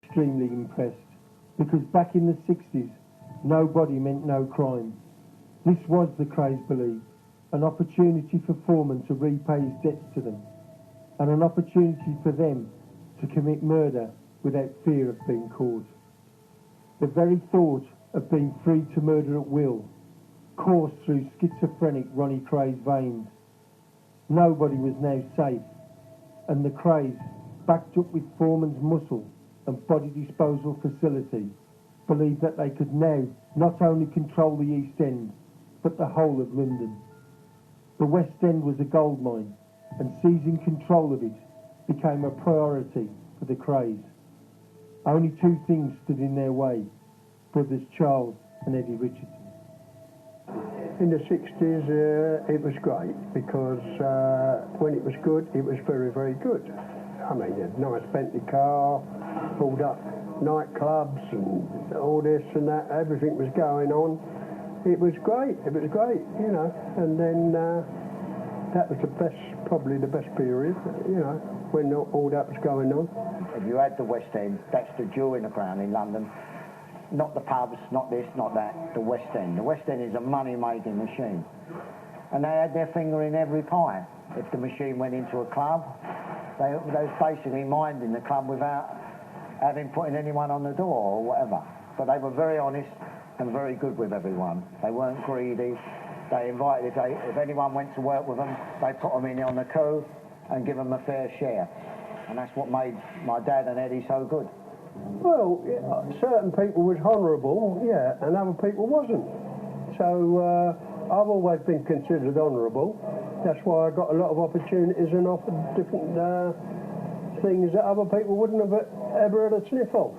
extremely impressed, because back in the 60s, nobody meant no crime. This was, the Krays believed, an opportunity for Foreman to repay his debts to them, and an opportunity for them to commit murder without fear of being caught. The very thought of being free to murder at will coursed through schizophrenic Ronnie Kray's veins. Nobody was now safe, and the Krays, backed up with Foreman's muscle and body disposal facility, believed that they could now not only control the East End, but the whole of London. The West End was a gold mine, and seizing control of it became a priority for the Krays. Only two things stood in their way: brothers Charles and Eddie Richardson. In the 60s, it was great, because when it was good, it was very, very good. I mean, you had a nice Bentley car, pulled up nightclubs and all this and that, everything was going on. It was great, you know. And then that was the best, probably the best period, you know, when all that was going on. If you had the West End, that's the jewel in the crown in London. Not the pubs, not this, not that, the West End. The West End is a money-making machine. And they had their finger in every pie. If the machine went into a club, they was basically minding the club without putting anyone on the door or whatever. But they were very honest and very good with everyone. They weren't greedy. They invited, if anyone went to work with them, they put them in on the coup and give them a fair share. And that's what made my dad and Eddie so good. Well, yeah, certain people was honourable, yeah, and other people wasn't. So I've always been considered honourable. That's why I got a lot of opportunities and offered different things that other people wouldn't have ever had a sniff of.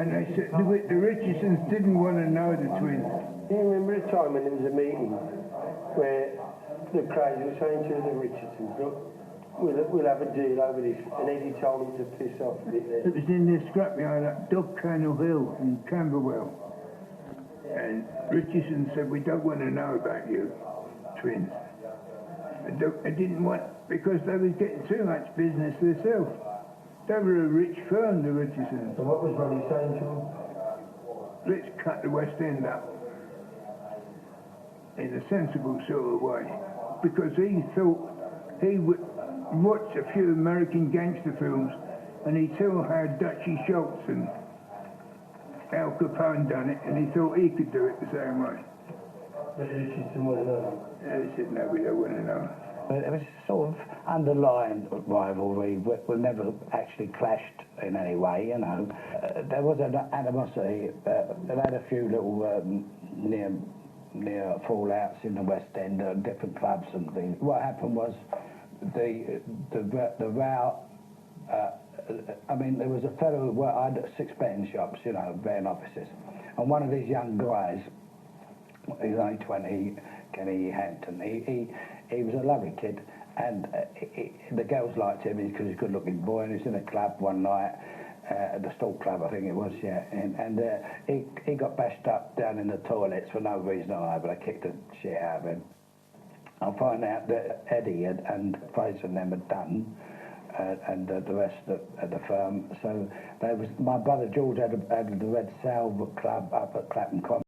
And they said the Richardsons didn't want to know the twins. Do you remember a time when there was a meeting where the Krays were saying to the Richardsons, look, we'll have a deal over this, and Eddie told him to piss off a bit there? It was in the scrapyard at Dog Kennel Hill in Camberwell. And Richardson said, we don't want to know about you twins. I didn't want, because they was getting too much business themselves. They were a rich firm, the Richardsons. So what was Ronnie saying to them? Let's cut the West End up in a sensible sort of way, because he thought he would watch a few American gangster films and he saw how Dutchy Schultz and Al Capone done it, and he thought he could do it the same way. But Richardson wouldn't know. And he said, no, we don't want to know. It was sort of underlying rivalry. We never actually clashed in any way, you know. There was an animosity. They had a few little near fallouts in the West End, different clubs and things. What happened was the row. I mean, there was a fellow who I had 6 betting shops, you know, betting offices, and one of these young guys, he was only 20, Kenny Hampton. He was a lovely kid, and the girls liked him because he's a good-looking boy. And he was in a club one night, at the Stalk Club, I think it was, yeah. And he got bashed up down in the toilets for no reason at all, but I kicked the shit out of him. I find out that Eddie and Fraser and them had done, and the rest of the firm. So my brother George had the Red Salve Club up at Clapham Common.